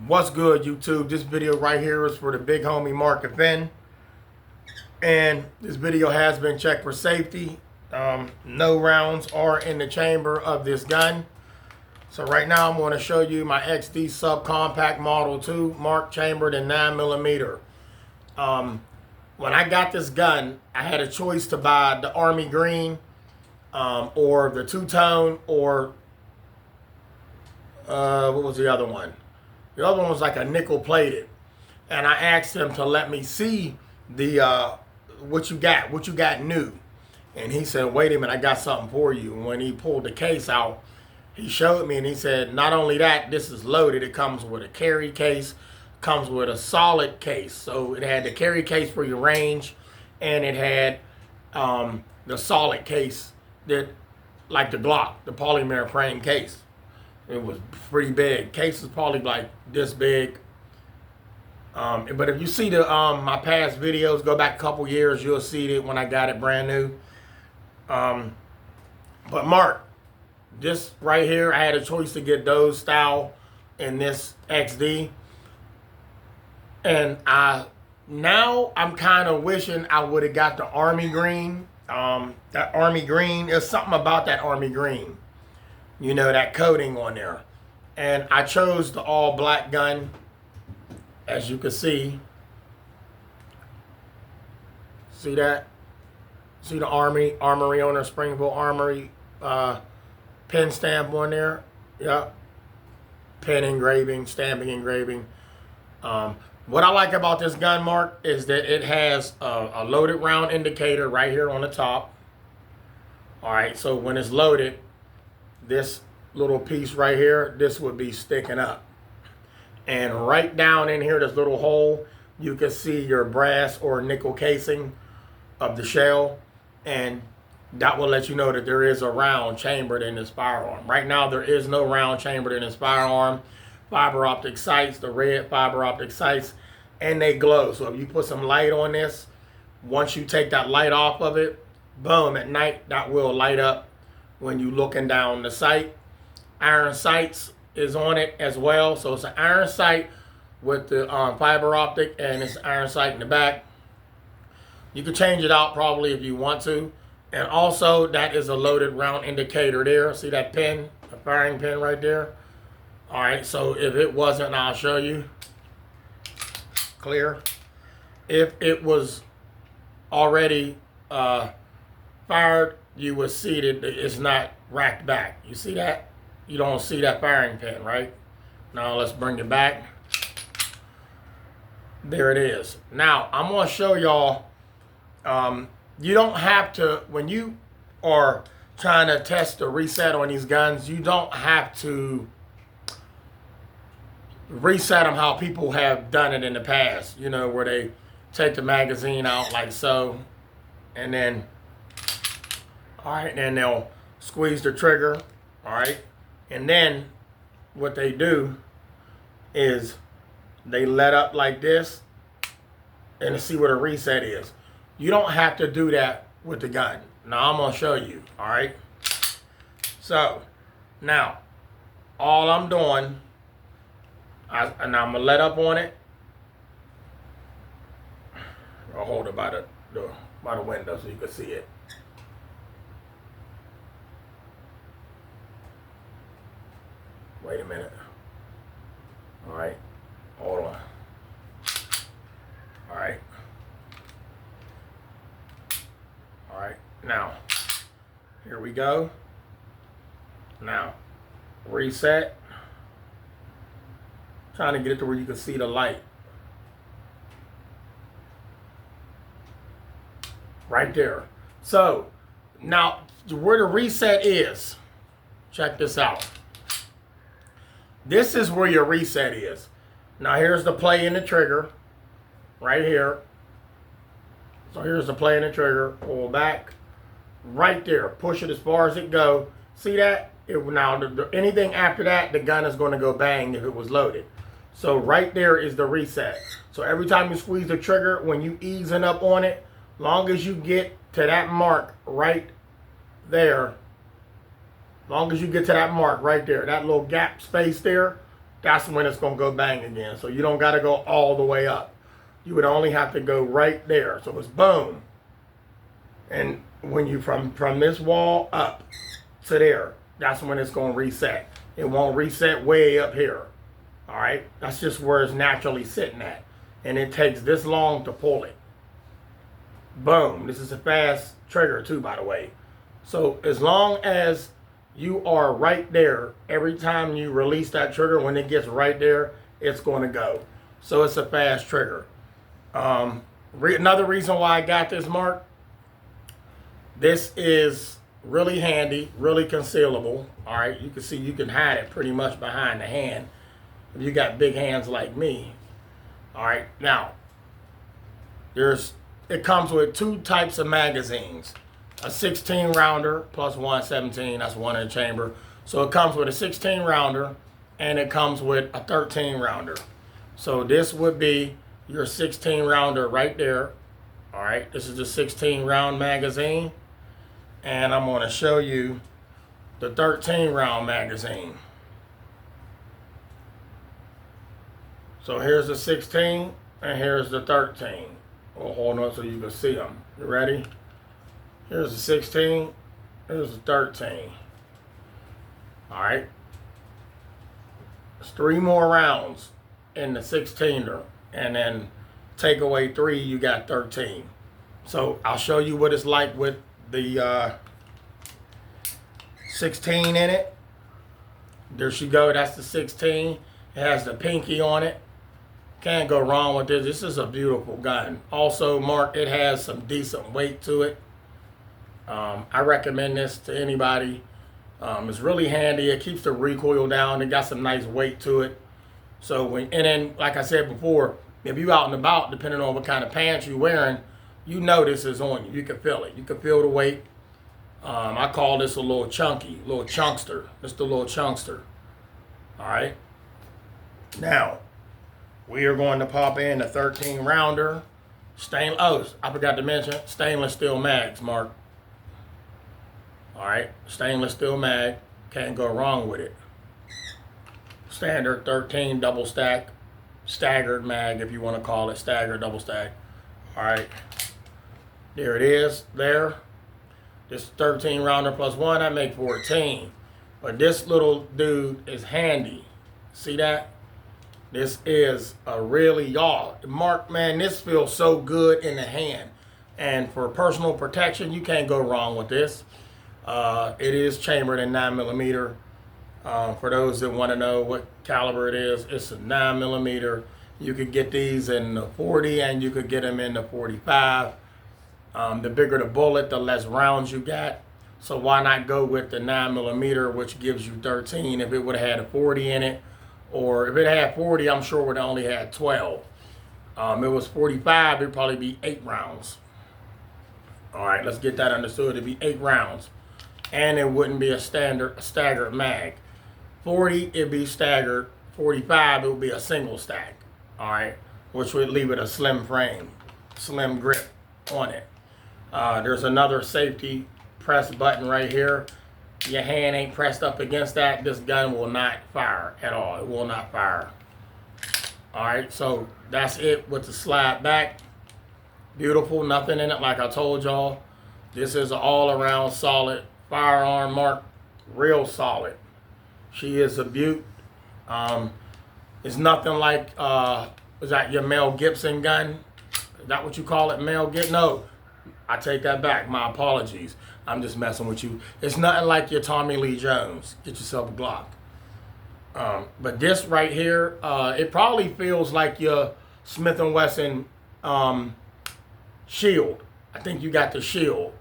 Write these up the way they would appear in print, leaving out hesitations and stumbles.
What's good, YouTube? This video right here is for the big homie Mark Effend, and this video has been checked for safety. No rounds are in the chamber of this gun. So right now I'm going to show you my XD subcompact Model 2 marked chambered in 9mm. When I got this gun, I had a choice to buy the Army green or the two-tone, or what was the other one? The other one was like a nickel plated, and I asked him to let me see the what you got new, and he said, "Wait a minute, I got something for you." And when he pulled the case out, he showed me, and he said, "Not only that, this is loaded. It comes with a carry case, comes with a solid case. So it had the carry case for your range, and it had the solid case that, like the Glock, the polymer frame case." It was pretty big. Case is probably like this big. But if you see the my past videos, go back a couple years, you'll see it when I got it brand new. But Mark, this right here, I had a choice to get those style in this XD. And now I'm kind of wishing I would have got the Army green. That Army green, there's something about that Army green. You know, that coating on there. And I chose the all black gun, as you can see. See that? See the Armory on there, Springfield Armory pen stamp on there. Yep. Pen engraving, stamping engraving. What I like about this gun, Mark, is that it has a loaded round indicator right here on the top. All right, so when it's loaded, this little piece right here, this would be sticking up. And right down in here, this little hole, you can see your brass or nickel casing of the shell. And that will let you know that there is a round chambered in this firearm. Right now, there is no round chambered in this firearm. Fiber optic sights, the red fiber optic sights, and they glow. So if you put some light on this, once you take that light off of it, boom, at night, that will light up when you're looking down the sight. Iron sights is on it as well. So it's an iron sight with the fiber optic, and it's an iron sight in the back. You can change it out probably if you want to. And also, that is a loaded round indicator there. See that pin, the firing pin right there? All right, so if it wasn't, I'll show you. Clear. If it was already fired, you would see that it's not racked back. You see that? You don't see that firing pin, right? Now let's bring it back. There it is. Now I'm going to show y'all, you don't have to, when you are trying to test the reset on these guns, you don't have to reset them how people have done it in the past, you know, where they take the magazine out like so, and then, all right, then they'll squeeze the trigger, all right, and then what they do is they let up like this and see where the reset is. You don't have to do that with the gun. Now I'm gonna show you, all right? So now all I'm doing, and I'm gonna let up on it. I'll hold it by the window so you can see it. Wait a minute. All right, hold on. All right. All right, now, here we go. Now, reset. Trying to get it to where you can see the light. Right there. So, now, where the reset is, check this out. This is where your reset is. Now here's the play in the trigger, right here. So here's the play in the trigger, pull back, right there. Push it as far as it go. See that? Now anything after that, the gun is going to go bang if it was loaded. So right there is the reset. So every time you squeeze the trigger, when you easing up on it, long as you get to that mark right there, long as you get to that mark right there, that little gap space there, that's when it's going to go bang again. So you don't got to go all the way up. You would only have to go right there. So it's boom. And when you from this wall up to there, that's when it's going to reset. It won't reset way up here. All right? That's just where it's naturally sitting at. And it takes this long to pull it. Boom. This is a fast trigger too, by the way. So as long as you are right there, every time you release that trigger, when it gets right there, it's going to go. So it's a fast trigger. Another reason why I got this, Mark, this is really handy, really concealable. All right, you can see you can hide it pretty much behind the hand if you got big hands like me. All right, now it comes with two types of magazines. A 16 rounder plus one 17, that's one in the chamber. So it comes with a 16 rounder and it comes with a 13 rounder. So this would be your 16 rounder right there. All right, this is the 16 round magazine. And I'm going to show you the 13 round magazine. So here's the 16 and here's the 13. Well, hold on so you can see them. You ready? Here's the 16, here's the 13. All right. There's 3 more rounds in the 16er, and then take away 3, you got 13. So I'll show you what it's like with the 16 in it. There she go, that's the 16. It has the pinky on it. Can't go wrong with this. This is a beautiful gun. Also, Mark, it has some decent weight to it. I recommend this to anybody. It's really handy. It keeps the recoil down. It got some nice weight to it. So and then, like I said before, if you out and about, depending on what kind of pants you're wearing, you know this is on you. You can feel it. You can feel the weight. I call this a little chunky, little chunkster. Just a little chunkster. All right. Now, we are going to pop in the 13 rounder. I forgot to mention stainless steel mags, Mark. All right, stainless steel mag, can't go wrong with it. Standard 13 double stack, staggered mag if you want to call it, staggered double stack. All right, there it is there. This 13 rounder plus 1, I make 14. But this little dude is handy. See that? This is a really, y'all, Mark, man, this feels so good in the hand. And for personal protection, you can't go wrong with this. It is chambered in 9mm. For those that want to know what caliber it is, it's a 9mm. You could get these in the 40 and you could get them in the 45. The bigger the bullet, the less rounds you got. So why not go with the 9mm, which gives you 13 if it would have had a 40 in it. Or if it had 40, I'm sure it would have only had 12. It was 45, it'd probably be 8 rounds. All right, let's get that understood. It'd be 8 rounds. And it wouldn't be a staggered mag. 40, it'd be staggered. 45, it would be a single stack. All right, which would leave it a slim frame, slim grip on it. There's another safety press button right here. Your hand ain't pressed up against that, this gun will not fire at all. It will not fire. All right, so that's it with the slide back. Beautiful, nothing in it like I told y'all. This is an all-around solid firearm, Mark. Real solid. She is a beaut. It's nothing like, is that your Mel Gibson gun? Is that what you call it, Mel Gibson? No, I take that back. My apologies. I'm just messing with you. It's nothing like your Tommy Lee Jones. Get yourself a Glock. But this right here, it probably feels like your Smith & Wesson Shield. I think you got the Shield.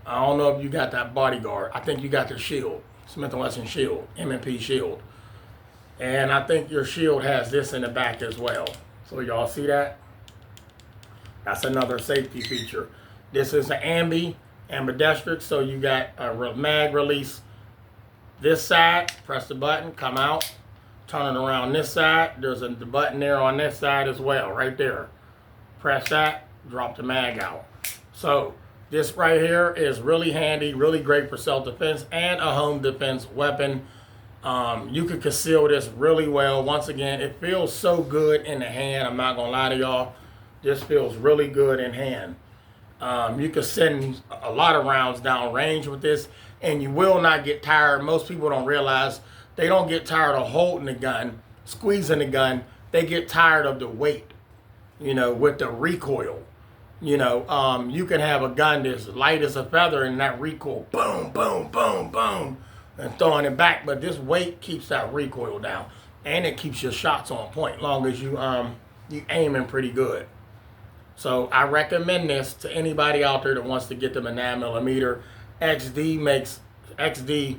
I don't know if you got that Bodyguard. I think you got the Shield. Smith & Wesson Shield. M&P Shield. And I think your Shield has this in the back as well. So y'all see that? That's another safety feature. This is an ambidextrous, so you got a mag release this side, press the button, come out, turn it around this side. There's the button there on this side as well, right there. Press that, drop the mag out. So this right here is really handy, really great for self-defense and a home defense weapon. You can conceal this really well. Once again, it feels so good in the hand. I'm not gonna lie to y'all. This feels really good in hand. You can send a lot of rounds down range with this, and you will not get tired. Most people don't realize they don't get tired of holding the gun, squeezing the gun. They get tired of the weight, with the recoil. You can have a gun that's light as a feather and that recoil, boom, boom, boom, boom, and throwing it back. But this weight keeps that recoil down, and it keeps your shots on point, long as you aiming pretty good. So I recommend this to anybody out there that wants to get them a 9mm. XD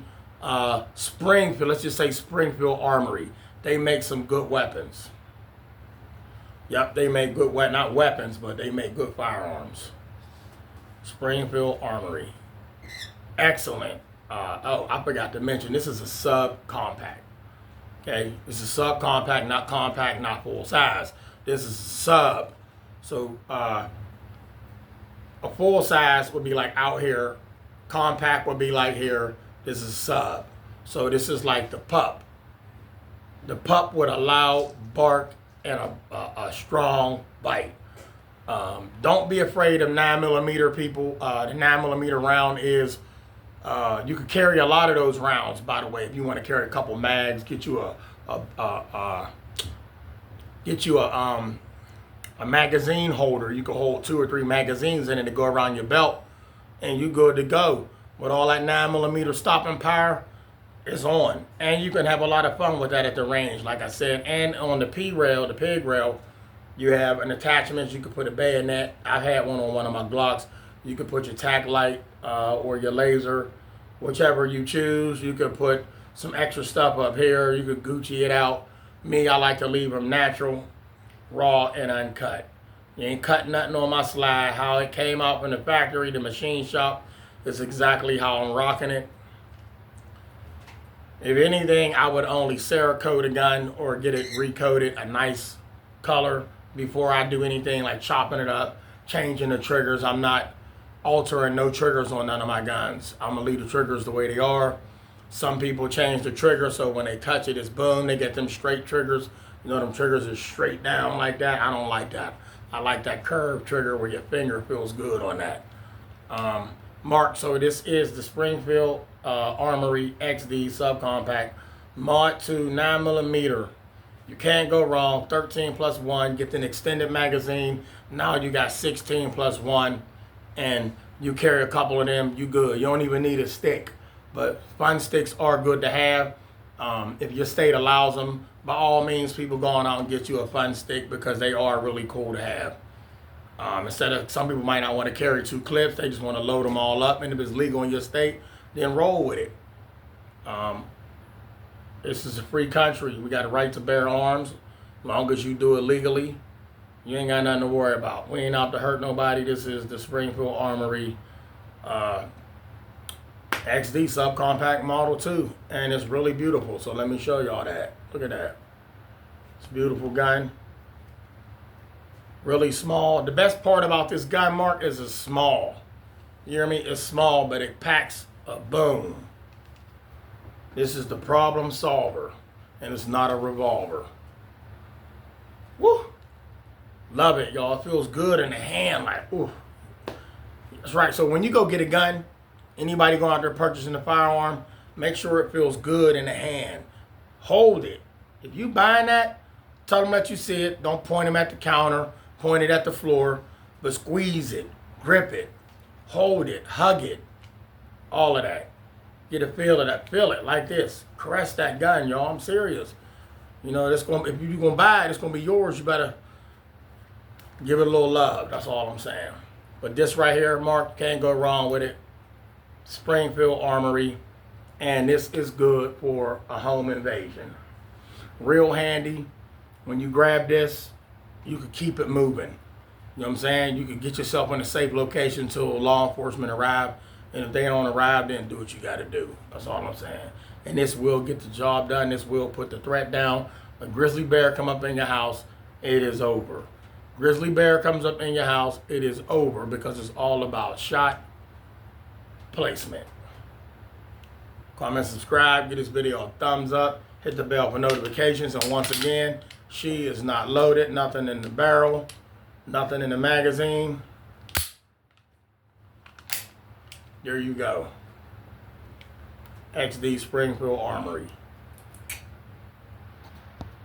Springfield, let's just say Springfield Armory. They make some good weapons. Yep, they make good, not weapons, but they make good firearms. Springfield Armory. Excellent. I forgot to mention, this is a subcompact. Okay, this is subcompact, not compact, not full size. This is sub. So a full size would be like out here. Compact would be like here. This is sub. So this is like the pup. The pup with a loud bark and a strong bite. Don't be afraid of 9mm, people. The 9mm round is, you could carry a lot of those rounds, by the way. If you want to carry a couple mags, get you a magazine holder. You can hold 2 or 3 magazines in it to go around your belt, and you good to go. With all that 9mm stopping power, it's on. And you can have a lot of fun with that at the range, like I said. And on the pig rail, you have an attachment. You can put a bayonet. I've had one on one of my Glocks. You can put your tack light or your laser, whichever you choose. You can put some extra stuff up here. You could Gucci it out. Me, I like to leave them natural, raw, and uncut. You ain't cutting nothing on my slide. How it came out from the factory, the machine shop, is exactly how I'm rocking it. If anything, I would only Cerakote a gun or get it recoated a nice color before I do anything like chopping it up, changing the triggers. I'm not altering no triggers on none of my guns. I'm gonna leave the triggers the way they are. Some people change the trigger so when they touch it, it's boom. They get them straight triggers. Them triggers is straight down like that. I don't like that. I like that curved trigger where your finger feels good on that. Mark, so this is the Springfield Armory XD subcompact Mod.2 9mm. You can't go wrong. 13+1. Get an extended magazine. Now you got 16+1, and you carry a couple of them. You good. You don't even need a stick. But fun sticks are good to have. If your state allows them, by all means, people going out and get you a fun stick because they are really cool to have. Instead of, some people might not want to carry 2 clips, they just want to load them all up, and if it's legal in your state, then roll with it. This is a free country. We got a right to bear arms. As long as you do it legally, you ain't got nothing to worry about. We ain't out to hurt nobody. This is the Springfield Armory XD subcompact Model 2, and it's really beautiful. So let me show y'all that. Look at that. It's a beautiful gun. Really small. The best part about this gun, Mark, is it's small. You hear me? It's small, but it packs a boom. This is the problem solver, and it's not a revolver. Woo! Love it, y'all. It feels good in the hand, like, ooh. That's right. So when you go get a gun, anybody going out there purchasing a firearm, make sure it feels good in the hand. Hold it. If you buying that, tell them that you see it. Don't point them at the counter. Point it at the floor. But squeeze it. Grip it. Hold it. Hug it. All of that. Get a feel of that. Feel it like this. Caress that gun, y'all. I'm serious. If you're going to buy it, it's going to be yours. You better give it a little love. That's all I'm saying. But this right here, Mark, can't go wrong with it. Springfield Armory. And this is good for a home invasion. Real handy. When you grab this, you can keep it moving. You know what I'm saying? You can get yourself in a safe location until law enforcement arrive. And if they don't arrive, then do what you got to do. That's all I'm saying. And this will get the job done. This will put the threat down. A grizzly bear come up in your house, it is over. Grizzly bear comes up in your house, it is over, because it's all about shot placement. comment, subscribe, give this video a thumbs up, hit the bell for notifications. And once again, she is not loaded, nothing in the barrel, nothing in the magazine. There you go. XD Springfield Armory.